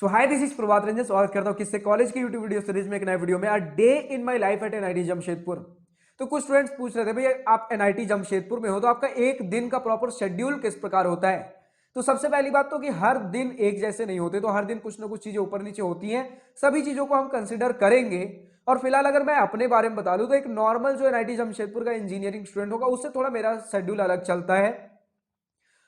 So hi, this is Prabhat Ranjan. स्वागत करता हूं किससे कॉलेज की यूट्यूब वीडियो सीरीज में एक नए वीडियो में। A day in my life at NIT Jamshedpur. तो कुछ स्टूडेंट्स पूछ रहे थे, भैया आप एनआईटी जमशेदपुर में हो तो आपका एक दिन का प्रॉपर शेड्यूल किस प्रकार होता है। तो सबसे पहली बात तो कि हर दिन एक जैसे नहीं होते, तो हर दिन कुछ ना कुछ चीजें ऊपर नीचे होती हैं। सभी चीजों को हम कंसिडर करेंगे। और फिलहाल अगर मैं अपने बारे में बता दूं तो एक नॉर्मल जो एनआईटी जमशेदपुर का इंजीनियरिंग स्टूडेंट होगा उससे थोड़ा मेरा शेड्यूल अलग चलता है।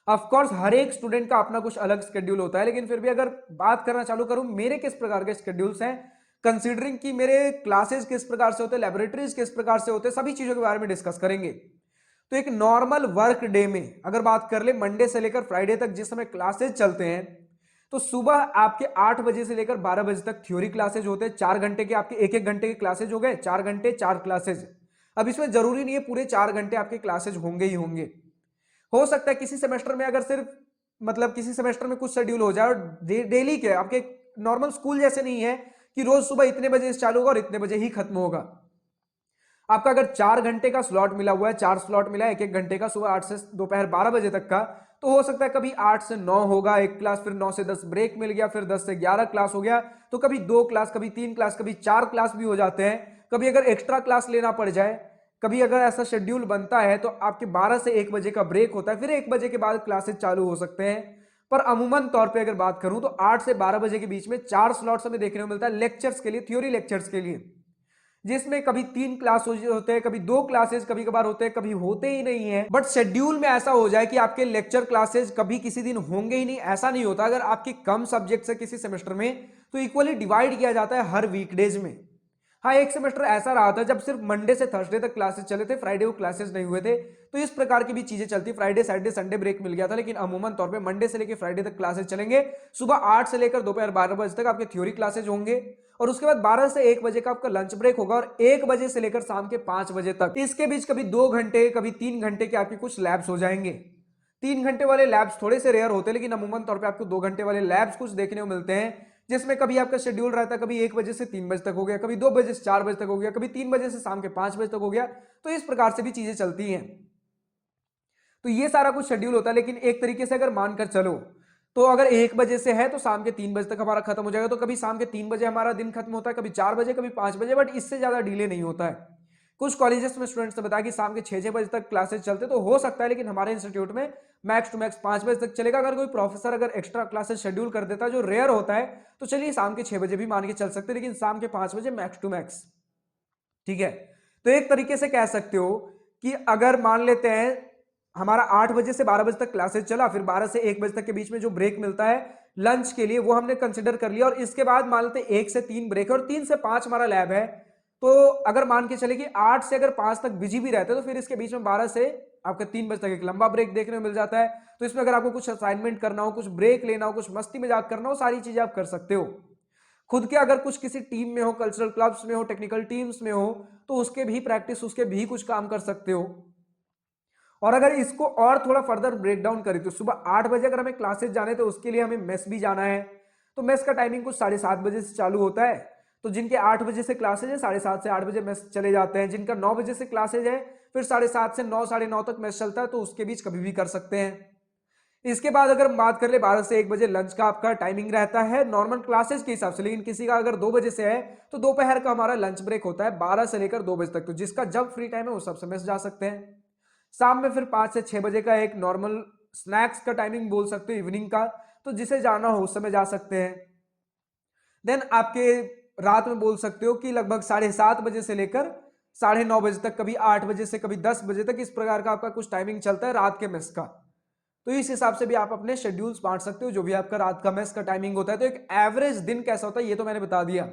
ऑफ कोर्स हर एक स्टूडेंट का अपना कुछ अलग शेड्यूल होता है, लेकिन फिर भी अगर बात करना चालू करूं मेरे किस प्रकार के शेड्यूल्स हैं, कंसीडरिंग कि मेरे क्लासेस किस प्रकार से होते हैं, लैबोरेटरीज किस प्रकार से होते हैं, सभी चीजों के बारे में डिस्कस करेंगे। तो एक नॉर्मल वर्क डे में अगर बात कर ले, मंडे से लेकर फ्राइडे तक जिस समय क्लासेस चलते हैं, तो सुबह आपके 8 बजे से लेकर 12 बजे तक थ्योरी क्लासेज होते हैं। 4 घंटे के आपके एक एक घंटे के क्लासेज हो गए, 4 घंटे 4 क्लासेज। अब इसमें जरूरी नहीं है पूरे 4 घंटे आपके क्लासेज होंगे ही होंगे। हो सकता है किसी सेमेस्टर में अगर सिर्फ किसी सेमेस्टर में कुछ शेड्यूल हो जाए और डेली के आपके नॉर्मल स्कूल जैसे नहीं है कि रोज सुबह इतने बजे से चालू होगा और इतने बजे ही खत्म होगा। आपका अगर 4 घंटे का स्लॉट मिला हुआ है, 4 स्लॉट मिला है एक एक घंटे का, सुबह 8 से दोपहर 12 बजे तक का, तो हो सकता है कभी 8 से 9 होगा एक क्लास, फिर 9 से 10 ब्रेक मिल गया, फिर 10 से 11 क्लास हो गया। तो कभी 2 क्लास, कभी 3 क्लास, कभी 4 क्लास भी हो जाते हैं। कभी अगर एक्स्ट्रा क्लास लेना पड़ जाए, कभी अगर ऐसा शेड्यूल बनता है तो आपके 12 से 1 बजे का ब्रेक होता है, फिर 1 बजे के बाद क्लासेस चालू हो सकते हैं। पर अमूमन तौर पे अगर बात करूं तो 8 से 12 बजे के बीच में 4 स्लॉट्स हमें देखने को मिलता है लेक्चर्स के लिए, थ्योरी लेक्चर्स के लिए, जिसमें कभी 3 क्लास होते हैं, कभी 2 क्लासेस कभी कभार होते हैं, कभी होते ही नहीं है। बट शेड्यूल में ऐसा हो जाए कि आपके लेक्चर क्लासेस कभी किसी दिन होंगे ही नहीं, ऐसा नहीं होता। अगर आपकी कम सब्जेक्ट्स है किसी सेमेस्टर में तो इक्वली डिवाइड किया जाता है हर वीकडेज में। हाँ, एक सेमेस्टर ऐसा रहा था जब सिर्फ मंडे से थर्सडे तक क्लासेस चले थे, फ्राइडे को क्लासेस नहीं हुए थे, तो इस प्रकार की भी चीजें चलती। फ्राइडे सैटरडे संडे ब्रेक मिल गया था, लेकिन अमूमन तौर पे मंडे से लेकर फ्राइडे तक क्लासेस चलेंगे। सुबह 8 से लेकर दोपहर 12 बजे तक आपके थ्योरी क्लासेज होंगे, और उसके बाद 12 से 1 बजे का आपका लंच ब्रेक होगा, और 1 बजे से लेकर शाम के 5 बजे तक इसके बीच कभी 2 घंटे कभी 3 घंटे के आपके कुछ लैब्स हो जाएंगे। 3 घंटे वाले लैब्स थोड़े से रेयर होते हैं, लेकिन अमूमन तौर पे आपको 2 घंटे वाले लैब्स कुछ देखने को मिलते हैं, जिसमें कभी आपका शेड्यूल रहता है कभी 1 बजे से 3 बजे तक हो गया, कभी 2 बजे से 4 बजे तक हो गया, कभी 3 बजे से शाम के 5 बजे तक हो गया। तो इस प्रकार से भी चीजें चलती हैं। तो ये सारा कुछ शेड्यूल होता है। लेकिन एक तरीके से अगर मानकर चलो तो अगर 1 बजे से है तो शाम के 3 बजे तक हमारा खत्म हो जाएगा, तो कभी शाम के 3 बजे हमारा दिन खत्म होता है, कभी 4 बजे, कभी 5 बजे, बट इससे ज्यादा डिले नहीं होता है। कुछ कॉलेजेस में स्टूडेंट्स ने बताया कि शाम के 6 बजे तक क्लासेस चलते, तो हो सकता है, लेकिन हमारे इंस्टीट्यूट में मैक्स टू मैक्स 5 बजे तक चलेगा। अगर कोई प्रोफेसर अगर एक्स्ट्रा क्लासेस शेड्यूल कर देता है, जो रेयर होता है, तो चलिए शाम के 6 बजे भी मान के चल सकते हैं, लेकिन शाम के 5 बजे मैक्स टू मैक्स। ठीक है। तो एक तरीके से कह सकते हो कि अगर मान लेते हैं हमारा 8 बजे से 12 बजे तक क्लासेस चला, फिर 12 से 1 बजे तक के बीच में जो ब्रेक मिलता है लंच के लिए, वो हमने कंसिडर कर लिया, और इसके बाद मान लेते हैं 1 से 3 ब्रेक है और 3 से 5 हमारा लैब है। तो अगर मान के चले कि 8 से अगर 5 तक बिजी भी रहते हैं, तो फिर इसके बीच में 12 से आपका 3 बजे तक एक लंबा ब्रेक देखने को मिल जाता है। तो इसमें अगर आपको कुछ असाइनमेंट करना हो, कुछ ब्रेक लेना हो, कुछ मस्ती मजाक करना हो, सारी चीजें आप कर सकते हो। खुद के अगर कुछ किसी टीम में हो, कल्चरल क्लब्स में हो, टेक्निकल टीम्स में हो, तो उसके भी प्रैक्टिस, उसके भी कुछ काम कर सकते हो। और अगर इसको और थोड़ा फर्दर ब्रेक डाउन करें तो सुबह 8 बजे अगर हमें क्लासेस जाने तो उसके लिए हमें मेस भी जाना है। तो मेस का टाइमिंग कुछ 7:30 बजे से चालू होता है। तो जिनके 8 बजे से क्लासेज है, 7:30 से 8 बजे मेस चले जाते हैं। जिनका 9 बजे से क्लासेज है, फिर 7:30 से 9 साढ़े 9 तक मेस चलता है, तो उसके बीच कभी भी कर सकते हैं। इसके बाद अगर हम बात कर ले, 12 से 1 बजे लंच का आपका टाइमिंग रहता है नॉर्मल क्लासेस के हिसाब से, लेकिन किसी का अगर 2 बजे से है तो दोपहर का हमारा लंच ब्रेक होता है 12 से लेकर 2 बजे तक। तो जिसका जब फ्री टाइम है वो सब समय से जा सकते हैं। शाम में फिर 5 से 6 बजे का एक नॉर्मल स्नैक्स का टाइमिंग बोल सकते हो, इवनिंग का, तो जिसे जाना हो उस समय जा सकते हैं। देन आपके रात में बोल सकते हो कि लगभग 7:30 बजे से लेकर 9:30 बजे तक, कभी 8 बजे से कभी 10 बजे तक, इस प्रकार का आपका कुछ टाइमिंग चलता है रात के मेस का। तो इस हिसाब से भी आप अपने शेड्यूल्स बांट सकते हो, जो भी आपका रात का मेस का टाइमिंग होता है। तो एक एवरेज दिन कैसा होता है ये तो मैंने बता दिया,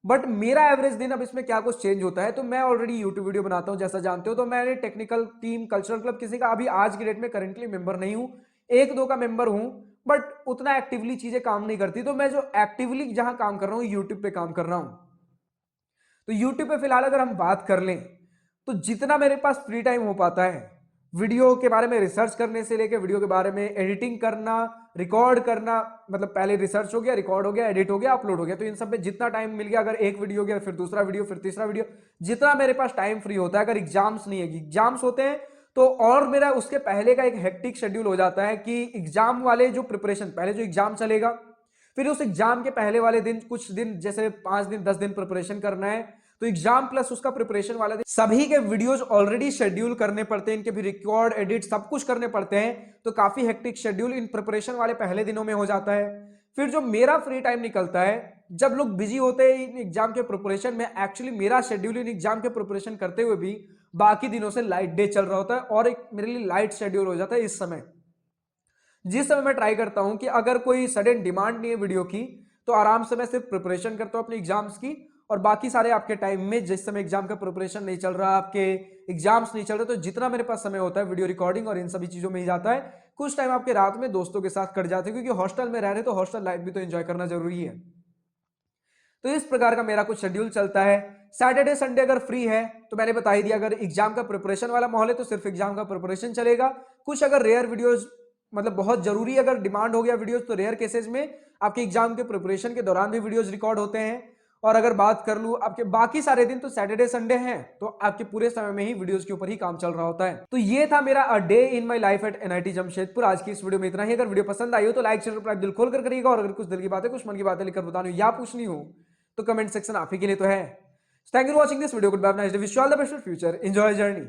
बट मेरा एवरेज दिन अब इसमें क्या कुछ चेंज होता है। तो मैं ऑलरेडी यूट्यूब वीडियो बनाता हूं जैसा जानते हो, तो मैंने टेक्निकल टीम, कल्चरल क्लब किसी का अभी आज की डेट में करंटली मेंबर नहीं हूं, 1-2 का मेंबर हूं, बट उतना एक्टिवली चीजें काम नहीं करती। तो मैं जो एक्टिवली जहां काम कर रहा हूं, यूट्यूब पे काम कर रहा हूं। तो यूट्यूब पे फिलहाल अगर हम बात कर लें तो जितना मेरे पास फ्री टाइम हो पाता है, वीडियो के बारे में रिसर्च करने से लेकर वीडियो के बारे में एडिटिंग करना, रिकॉर्ड करना, मतलब पहले रिसर्च हो गया, रिकॉर्ड हो गया, एडिट हो गया, अपलोड हो गया, तो इन सब में जितना टाइम मिल गया, अगर एक वीडियो हो गया फिर दूसरा वीडियो फिर तीसरा वीडियो, जितना मेरे पास टाइम फ्री होता है, अगर एग्जाम्स नहीं है, एग्जाम्स होते हैं तो और मेरा उसके पहले का एक हेक्टिक शेड्यूल हो जाता है कि एग्जाम वाले जो प्रिपरेशन, पहले जो एग्जाम चलेगा फिर उस एग्जाम के पहले वाले दिन कुछ दिन जैसे 5 दिन 10 दिन प्रिपरेशन करना है, तो एग्जाम प्लस उसका प्रिपरेशन वाला दिन सभी के वीडियोस ऑलरेडी शेड्यूल करने पड़ते हैं, इनके भी रिकॉर्ड एडिट सब कुछ करने पड़ते हैं, तो काफी हेक्टिक शेड्यूल इन प्रिपरेशन वाले पहले दिनों में हो जाता है। फिर जो मेरा फ्री टाइम निकलता है, जब लोग बिजी होते हैं इन एग्जाम के प्रिपरेशन में, एक्चुअली मेरा शेड्यूल इन एग्जाम के प्रिपरेशन करते हुए भी बाकी दिनों से लाइट डे चल रहा होता है और एक मेरे लिए लाइट शेड्यूल हो जाता है इस समय। जिस समय मैं ट्राई करता हूं कि अगर कोई सडन डिमांड नहीं है वीडियो की, तो आराम से मैं सिर्फ प्रिपरेशन करता हूं अपने एग्जाम्स की, और बाकी सारे आपके टाइम में जिस समय एग्जाम का प्रिपरेशन नहीं चल रहा, आपके एग्जाम्स नहीं चल रहे, तो जितना मेरे पास समय होता है वीडियो रिकॉर्डिंग और इन सभी चीजों में ही जाता है। कुछ टाइम आपके रात में दोस्तों के साथ कट जाते हैं, क्योंकि हॉस्टल में रह रहे तो हॉस्टल लाइफ भी तो एंजॉय करना जरूरी है। तो इस प्रकार का मेरा कुछ शेड्यूल चलता है। सैटरडे संडे अगर फ्री है तो मैंने बता ही दिया, अगर एग्जाम का प्रिपरेशन वाला माहौल है तो सिर्फ एग्जाम का प्रिपरेशन चलेगा। कुछ अगर रेयर वीडियोस, मतलब बहुत जरूरी अगर डिमांड हो गया वीडियोस, तो रेयर केसेस में आपके एग्जाम के प्रिपरेशन के दौरान भी वीडियोस रिकॉर्ड होते हैं। और अगर बात कर लूं आपके बाकी सारे दिन, तो सैटरडे संडे हैं तो आपके पूरे समय में ही वीडियोस के ऊपर ही काम चल रहा होता है। तो ये था मेरा a day in my life at NIT Jamshedpur. आज की इस वीडियो में इतना ही। अगर वीडियो पसंद आई हो तो लाइक शेयर सब्सक्राइब दिल खोल कर करिएगा, और अगर कुछ दिल की बातें कुछ मन की बातें लिखकर बतानी हो या पूछनी हो तो कमेंट सेक्शन आप ही के लिए तो है। Thank you for watching this video. Good bye, nice day, wish you all the best for future, enjoy journey.